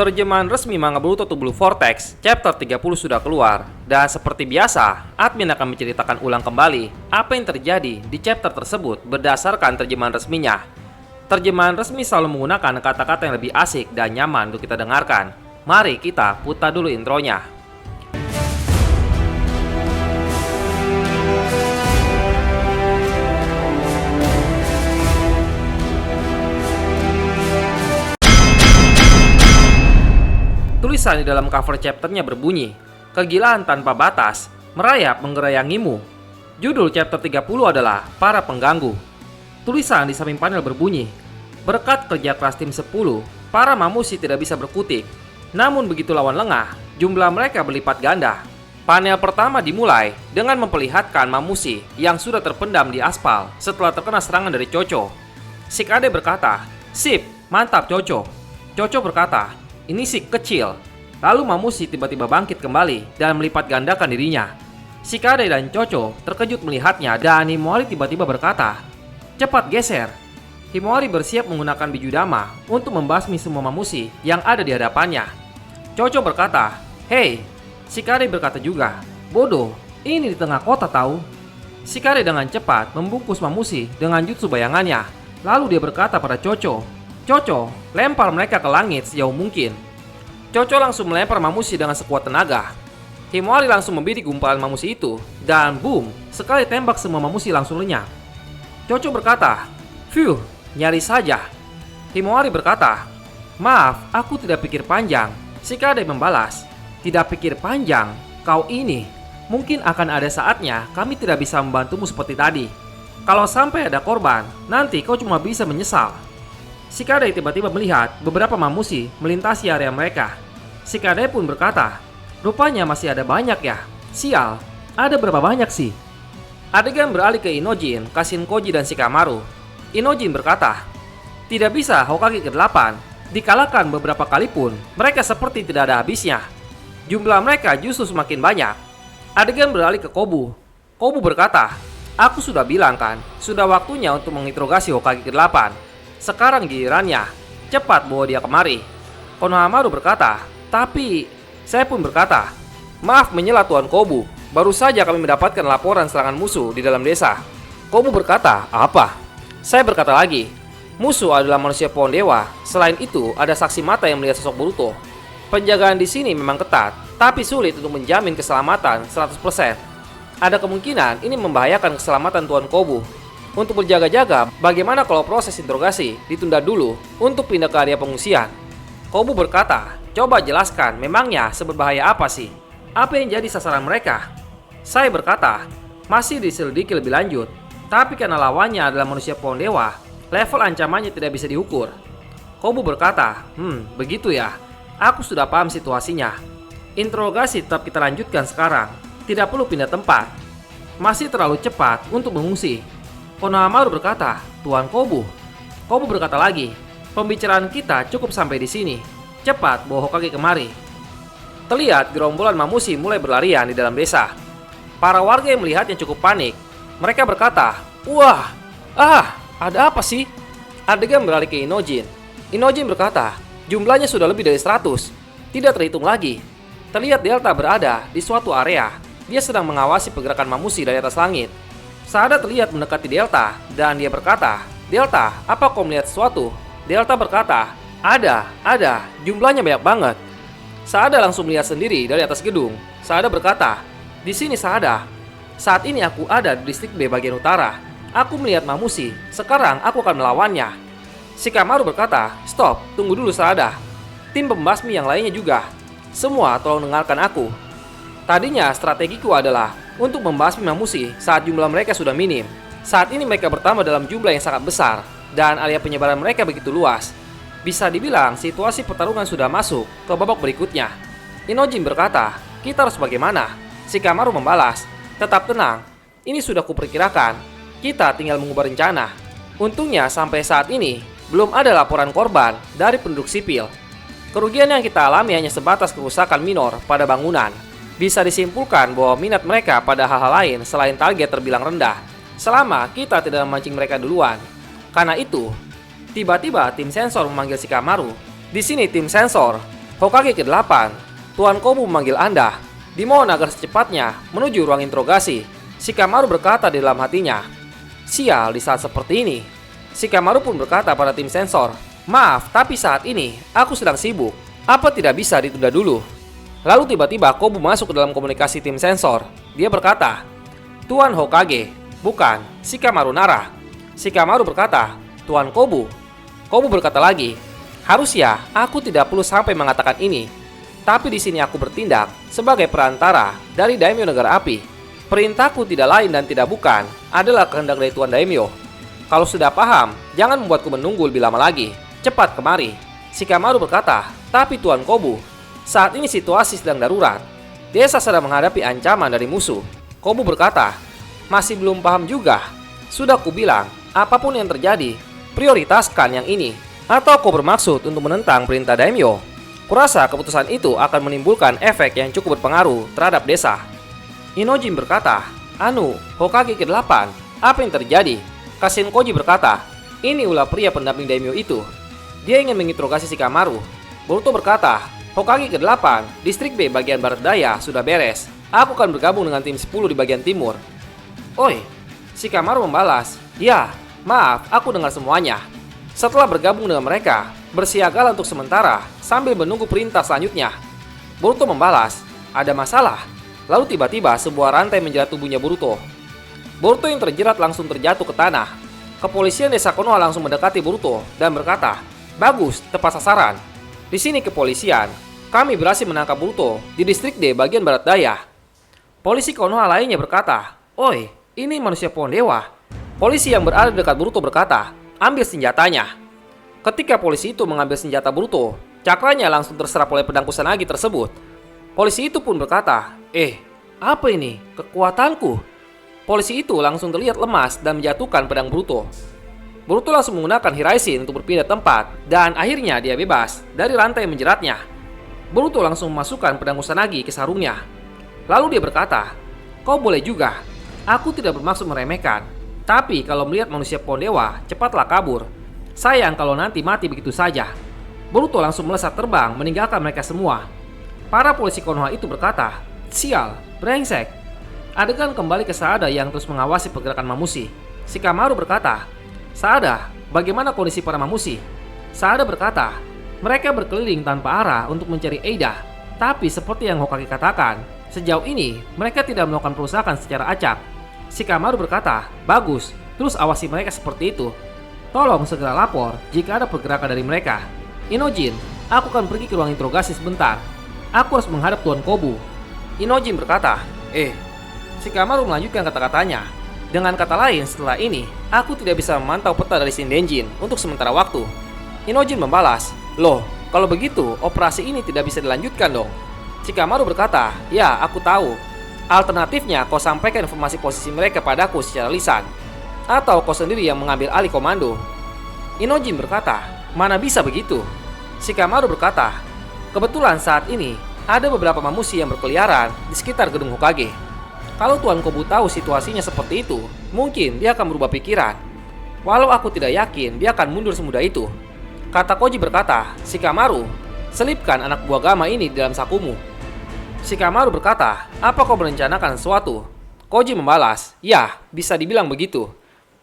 Terjemahan resmi manga Boruto to Blue Vortex chapter 30 sudah keluar. Dan seperti biasa, admin akan menceritakan ulang kembali apa yang terjadi di chapter tersebut berdasarkan terjemahan resminya. Terjemahan resmi selalu menggunakan kata-kata yang lebih asik dan nyaman untuk kita dengarkan. Mari kita putar dulu intronya. Tulisan di dalam cover chapternya berbunyi, "Kegilaan tanpa batas, merayap menggerayangimu." Judul chapter 30 adalah Para Pengganggu. Tulisan di samping panel berbunyi, "Berkat kerja keras tim 10, para mamushi tidak bisa berkutik. Namun begitu lawan lengah, jumlah mereka berlipat ganda." Panel pertama dimulai dengan memperlihatkan mamushi yang sudah terpendam di aspal setelah terkena serangan dari Chocho. Shikade berkata, "Sip, mantap Chocho." Chocho berkata, "Ini sih kecil." Lalu mamushi tiba-tiba bangkit kembali dan melipat gandakan dirinya. Shikade dan Chocho terkejut melihatnya dan Himawari tiba-tiba berkata, "Cepat geser." Himawari bersiap menggunakan Bijudama untuk membasmi semua mamushi yang ada di hadapannya. Chocho berkata, "Hei." Shikade berkata juga, "Bodoh, ini di tengah kota tahu." Shikade dengan cepat membungkus mamushi dengan jutsu bayangannya. Lalu dia berkata pada Chocho, "Chocho, lempar mereka ke langit sejauh mungkin." Chocho langsung melempar mamushi dengan sekuat tenaga. Himawari langsung membidik gumpalan mamushi itu, dan boom, sekali tembak semua mamushi langsung lenyap. Chocho berkata, "Phew, nyaris saja." Himawari berkata, "Maaf, aku tidak pikir panjang." Shikade membalas, "Tidak pikir panjang, kau ini. Mungkin akan ada saatnya kami tidak bisa membantumu seperti tadi. Kalau sampai ada korban, nanti kau cuma bisa menyesal." Shikade tiba-tiba melihat beberapa mamushi melintasi area mereka. Shikade pun berkata, "Rupanya masih ada banyak ya. Sial, ada berapa banyak sih?" Adegan beralih ke Inojin, Kashinkoji dan Shikamaru. Inojin berkata, "Tidak bisa Hokage ke-8. Dikalahkan beberapa kali pun, mereka seperti tidak ada habisnya. Jumlah mereka justru semakin banyak." Adegan beralih ke Kobu. Kobu berkata, "Aku sudah bilang kan, sudah waktunya untuk menginterogasi Hokage ke-8. Sekarang gilirannya, cepat bawa dia kemari." Konohamaru berkata, "Tapi..." Saya pun berkata, "Maaf menyela Tuan Kobu, baru saja kami mendapatkan laporan serangan musuh di dalam desa." Kobu berkata, "Apa?" Saya berkata lagi, "Musuh adalah manusia pohon dewa. Selain itu, ada saksi mata yang melihat sosok Boruto. Penjagaan di sini memang ketat, tapi sulit untuk menjamin keselamatan 100%. Ada kemungkinan ini membahayakan keselamatan Tuan Kobu. Untuk berjaga-jaga, bagaimana kalau proses interogasi ditunda dulu untuk pindah ke area pengungsian?" Kobu berkata, "Coba jelaskan, memangnya seberbahaya apa sih? Apa yang jadi sasaran mereka?" Saya berkata, "Masih diselidiki lebih lanjut, tapi karena lawannya adalah manusia pohon dewa, level ancamannya tidak bisa diukur." Kobu berkata, begitu ya. Aku sudah paham situasinya. Interogasi tetap kita lanjutkan sekarang. Tidak perlu pindah tempat. Masih terlalu cepat untuk mengungsi." Konohamaru berkata, "Tuan Kobu." Kobu berkata lagi, "Pembicaraan kita cukup sampai di sini. Cepat bawa Hokage kemari." Terlihat gerombolan mamushi mulai berlarian di dalam desa. Para warga yang melihatnya cukup panik. Mereka berkata, "Wah, ada apa sih?" Adegan beralih ke Inojin. Inojin berkata, "Jumlahnya sudah lebih dari 100. Tidak terhitung lagi." Terlihat Delta berada di suatu area. Dia sedang mengawasi pergerakan mamushi dari atas langit. Saada terlihat mendekati Delta dan dia berkata, "Delta, apa kau melihat sesuatu?" Delta berkata, Ada, jumlahnya banyak banget." Saada langsung melihat sendiri dari atas gedung. Saada berkata, "Di sini Saada. Saat ini aku ada di distrik B bagian utara. Aku melihat mamushi, sekarang aku akan melawannya." Shikamaru berkata, "Stop, tunggu dulu Saada. Tim pembasmi yang lainnya juga. Semua tolong dengarkan aku. Tadinya strategiku adalah untuk membasmi mamushi saat jumlah mereka sudah minim. Saat ini mereka bertambah dalam jumlah yang sangat besar, dan area penyebaran mereka begitu luas. Bisa dibilang situasi pertarungan sudah masuk ke babak berikutnya." Inojin berkata, "Kita harus bagaimana?" Shikamaru membalas, "Tetap tenang, ini sudah kuperkirakan. Kita tinggal mengubah rencana." Untungnya sampai saat ini belum ada laporan korban dari penduduk sipil. Kerugian yang kita alami hanya sebatas kerusakan minor pada bangunan. Bisa disimpulkan bahwa minat mereka pada hal-hal lain selain target terbilang rendah, selama kita tidak memancing mereka duluan. Karena itu, tiba-tiba tim sensor memanggil Shikamaru. "Di sini tim sensor, Hokage ke-8, Tuan Kobu memanggil Anda. Dimohon agar secepatnya menuju ruang interogasi. Shikamaru berkata di dalam hatinya. Sial, di saat seperti ini. Shikamaru pun berkata pada tim sensor, maaf, tapi saat ini aku sedang sibuk. Apa tidak bisa ditunda dulu? Lalu tiba-tiba Kobu masuk ke dalam komunikasi tim sensor. Dia berkata, Tuan Hokage, bukan, Shikamaru Nara. Shikamaru berkata, Tuan Kobu. Kobu berkata lagi, harusnya aku tidak perlu sampai mengatakan ini. Tapi di sini aku bertindak sebagai perantara dari Daimyo Negara Api. Perintahku tidak lain dan tidak bukan adalah kehendak dari Tuan Daimyo. Kalau sudah paham, jangan membuatku menunggu lebih lama lagi. Cepat kemari. Shikamaru berkata, tapi Tuan Kobu, saat ini situasi sedang darurat. Desa sedang menghadapi ancaman dari musuh. Kobu berkata, masih belum paham juga. Sudah kubilang, apapun yang terjadi, prioritaskan yang ini. Atau kau bermaksud untuk menentang perintah Daimyo? Kurasa keputusan itu akan menimbulkan efek yang cukup berpengaruh terhadap desa. Inojin berkata, Hokage ke-8, apa yang terjadi? Kashin Koji berkata, ini ulah pria pendamping Daimyo itu. Dia ingin menginterogasi Shikamaru. Boruto berkata, Hokage ke-8, distrik B bagian barat daya sudah beres. Aku akan bergabung dengan tim 10 di bagian timur. Oi, Shikamaru membalas, ya, maaf, aku dengar semuanya. Setelah bergabung dengan mereka, bersiagalah untuk sementara sambil menunggu perintah selanjutnya. Boruto membalas, ada masalah. Lalu tiba-tiba sebuah rantai menjerat tubuhnya Boruto. Boruto yang terjerat langsung terjatuh ke tanah. Kepolisian desa Konoha langsung mendekati Boruto dan berkata, bagus, tepat sasaran. Di sini kepolisian, kami berhasil menangkap Boruto di distrik D bagian barat daya. Polisi Konoha lainnya berkata, oi, ini manusia pohon dewa. Polisi yang berada dekat Boruto berkata, ambil senjatanya. Ketika polisi itu mengambil senjata Boruto, cakranya langsung terserap oleh pedang Kusanagi tersebut. Polisi itu pun berkata, apa ini? Kekuatanku. Polisi itu langsung terlihat lemas dan menjatuhkan pedang Boruto. Boruto langsung menggunakan Hiraishin untuk berpindah tempat dan akhirnya dia bebas dari rantai yang menjeratnya. Boruto langsung memasukkan pedang Kusanagi ke sarungnya. Lalu dia berkata, kau boleh juga. Aku tidak bermaksud meremehkan. Tapi kalau melihat manusia pohon dewa, cepatlah kabur. Sayang kalau nanti mati begitu saja. Boruto langsung melesat terbang meninggalkan mereka semua. Para polisi Konoha itu berkata, sial, brengsek. Adegan kembali ke Saada yang terus mengawasi pergerakan Mamushi. Shikamaru berkata, Saada, bagaimana kondisi para Mamushi? Saada berkata, mereka berkeliling tanpa arah untuk mencari Eida. Tapi seperti yang Hokage katakan, sejauh ini mereka tidak melakukan perusahaan secara acak. Shikamaru berkata, bagus, terus awasi mereka seperti itu. Tolong segera lapor jika ada pergerakan dari mereka. Inojin, aku akan pergi ke ruang interogasi sebentar. Aku harus menghadap Tuan Kobu. Inojin berkata, Shikamaru melanjutkan kata-katanya. Dengan kata lain, setelah ini, aku tidak bisa memantau peta dari Shindenjin untuk sementara waktu. Inojin membalas, loh, kalau begitu, operasi ini tidak bisa dilanjutkan dong. Shikamaru berkata, ya, aku tahu. Alternatifnya, kau sampaikan informasi posisi mereka padaku secara lisan. Atau kau sendiri yang mengambil alih komando. Inojin berkata, mana bisa begitu? Shikamaru berkata, kebetulan saat ini ada beberapa Mamushi yang berkeliaran di sekitar gedung Hokage. Kalau Tuan Kobu tahu situasinya seperti itu, mungkin dia akan berubah pikiran. Walau aku tidak yakin dia akan mundur semudah itu. Kata Koji berkata, Shikamaru, selipkan anak buah Gama ini di dalam sakumu. Shikamaru berkata, apa kau merencanakan sesuatu? Koji membalas, ya, bisa dibilang begitu.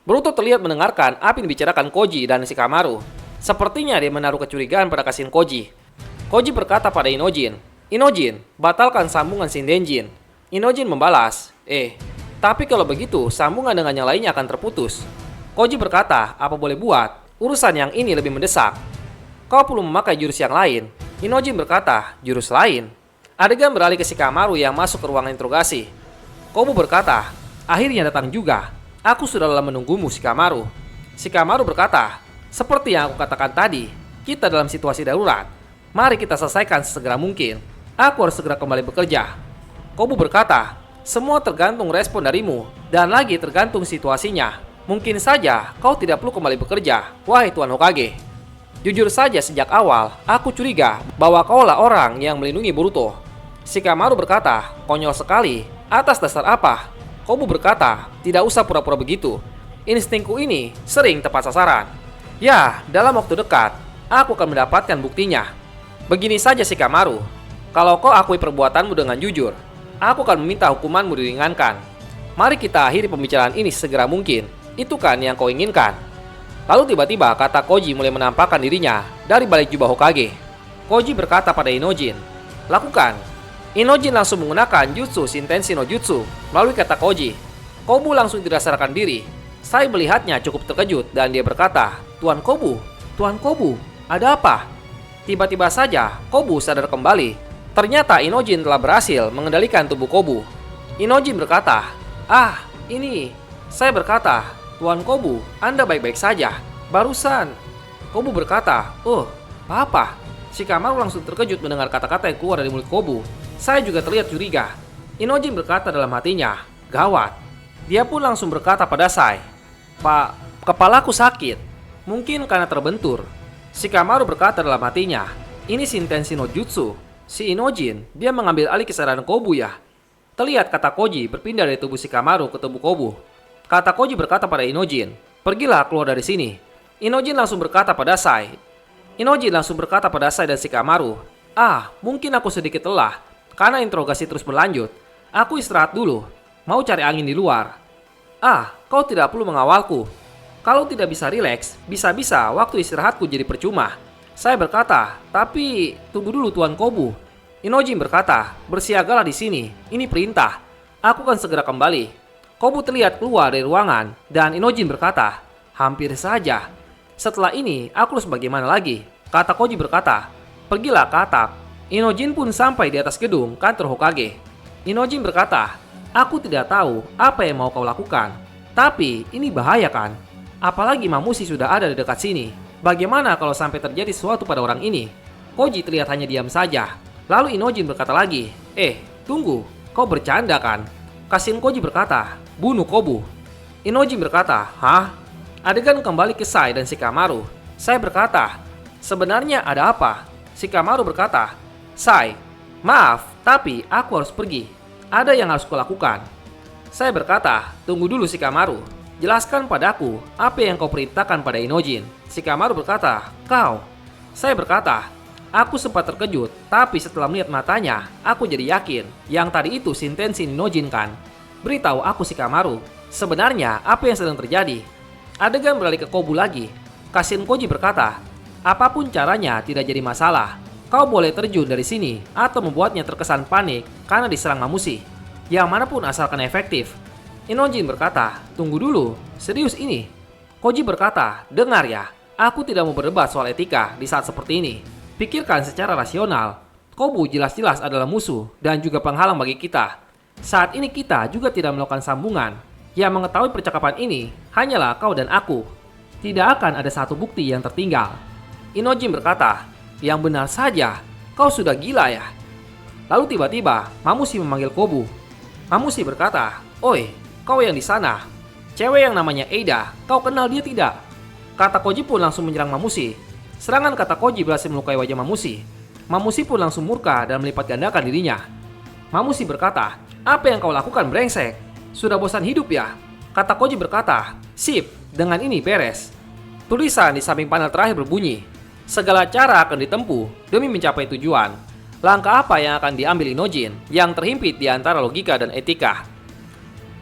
Boruto terlihat mendengarkan apa yang dibicarakan Koji dan Shikamaru. Sepertinya dia menaruh kecurigaan pada Kashin Koji. Koji berkata pada Inojin, Inojin, batalkan sambungan Shindenjin. Inojin membalas, tapi kalau begitu sambungan dengan yang lainnya akan terputus. Koji berkata, apa boleh buat, urusan yang ini lebih mendesak. Kau perlu memakai jurus yang lain. Inojin berkata, jurus lain. Adegan beralih ke Shikamaru yang masuk ke ruangan interogasi. Kobu berkata, akhirnya datang juga. Aku sudah lama menunggumu, Shikamaru. Shikamaru berkata, seperti yang aku katakan tadi, kita dalam situasi darurat. Mari kita selesaikan sesegera mungkin. Aku harus segera kembali bekerja. Kobu berkata, semua tergantung respon darimu, dan lagi tergantung situasinya. Mungkin saja kau tidak perlu kembali bekerja, wahai Tuan Hokage. Jujur saja sejak awal, aku curiga bahwa kaulah orang yang melindungi Boruto. Shikamaru berkata, konyol sekali, atas dasar apa? Kobu berkata, tidak usah pura-pura begitu. Instingku ini sering tepat sasaran. Ya, dalam waktu dekat, aku akan mendapatkan buktinya. Begini saja Shikamaru, kalau kau akui perbuatanmu dengan jujur, aku akan meminta hukumanmu diringankan. Mari kita akhiri pembicaraan ini segera mungkin. Itu kan yang kau inginkan? Lalu tiba-tiba kata Koji mulai menampakkan dirinya dari balik jubah Hokage. Koji berkata pada Inojin, lakukan. Inojin langsung menggunakan jutsu Shintenshi no Jutsu melalui kata Koji. Kobu langsung dirasarkan diri. Sai melihatnya cukup terkejut dan dia berkata, Tuan Kobu, ada apa? Tiba-tiba saja Kobu sadar kembali. Ternyata Inojin telah berhasil mengendalikan tubuh Kobu. Inojin berkata, ini. Saya berkata, Tuan Kobu, Anda baik-baik saja. Barusan. Kobu berkata, apa? Shikamaru langsung terkejut mendengar kata-kata yang keluar dari mulut Kobu. Saya juga terlihat curiga. Inojin berkata dalam hatinya, gawat. Dia pun langsung berkata pada Sai, Pak, kepalaku sakit. Mungkin karena terbentur. Shikamaru berkata dalam hatinya, ini Shintenshi no Jutsu. Si Inojin, dia mengambil alih kesadaran Kobu ya. Terlihat kata Koji berpindah dari tubuh Shikamaru ke tubuh Kobu. Kata Koji berkata pada Inojin, pergilah keluar dari sini. Inojin langsung berkata pada Sai. Inojin langsung berkata pada Sai dan Shikamaru, mungkin aku sedikit lelah. Karena interogasi terus berlanjut. Aku istirahat dulu, mau cari angin di luar. Kau tidak perlu mengawalku. Kalau tidak bisa rileks, bisa-bisa waktu istirahatku jadi percuma. Saya berkata, tapi tunggu dulu Tuan Kobu. Inojin berkata, bersiagalah di sini, ini perintah. Aku akan segera kembali. Kobu terlihat keluar dari ruangan dan Inojin berkata, hampir saja. Setelah ini, aku harus bagaimana lagi? Kata Koji berkata, pergilah ke atap. Inojin pun sampai di atas gedung kantor Hokage. Inojin berkata, aku tidak tahu apa yang mau kau lakukan. Tapi ini bahaya kan? Apalagi Mamushi sudah ada di dekat sini. Bagaimana kalau sampai terjadi sesuatu pada orang ini? Koji terlihat hanya diam saja. Lalu Inojin berkata lagi, tunggu, kau bercanda kan? Kashin Koji berkata, bunuh Kobu. Inojin berkata, hah? Adegan kembali ke Sai dan Shikamaru. Sai berkata, sebenarnya ada apa? Shikamaru berkata, Sai, maaf, tapi aku harus pergi. Ada yang harus kulakukan. Sai berkata, tunggu dulu Shikamaru. Jelaskan padaku apa yang kau perintahkan pada Inojin. Shikamaru berkata, kau. Saya berkata, aku sempat terkejut, tapi setelah melihat matanya, aku jadi yakin yang tadi itu Shintenshi Inojin kan. Beritahu aku Shikamaru, sebenarnya apa yang sedang terjadi? Adegan beralih ke Kobu lagi. Kashin Koji berkata, apapun caranya tidak jadi masalah. Kau boleh terjun dari sini atau membuatnya terkesan panik karena diserang Mamushi. Yang manapun asalkan efektif. Inojin berkata, tunggu dulu, serius ini? Koji berkata, dengar ya, aku tidak mau berdebat soal etika di saat seperti ini. Pikirkan secara rasional. Kobu jelas-jelas adalah musuh dan juga penghalang bagi kita. Saat ini kita juga tidak melakukan sambungan. Yang mengetahui percakapan ini hanyalah kau dan aku. Tidak akan ada satu bukti yang tertinggal. Inojin berkata, yang benar saja, kau sudah gila ya? Lalu tiba-tiba Mamushi memanggil Kobu. Mamushi berkata, oi, kau yang di sana, cewek yang namanya Eida, kau kenal dia tidak? Kata Koji pun langsung menyerang Mamushi. Serangan kata Koji berhasil melukai wajah Mamushi. Mamushi pun langsung murka dan melipat gandakan dirinya. Mamushi berkata, apa yang kau lakukan brengsek? Sudah bosan hidup ya? Kata Koji berkata, sip, dengan ini beres. Tulisan di samping panel terakhir berbunyi, segala cara akan ditempuh demi mencapai tujuan. Langkah apa yang akan diambil Inojin yang terhimpit di antara logika dan etika?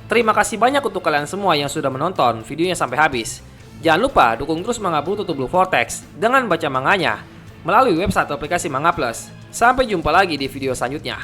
Terima kasih banyak untuk kalian semua yang sudah menonton videonya sampai habis. Jangan lupa dukung terus manga Boruto to Blue Vortex dengan baca manganya melalui website aplikasi Manga Plus. Sampai jumpa lagi di video selanjutnya.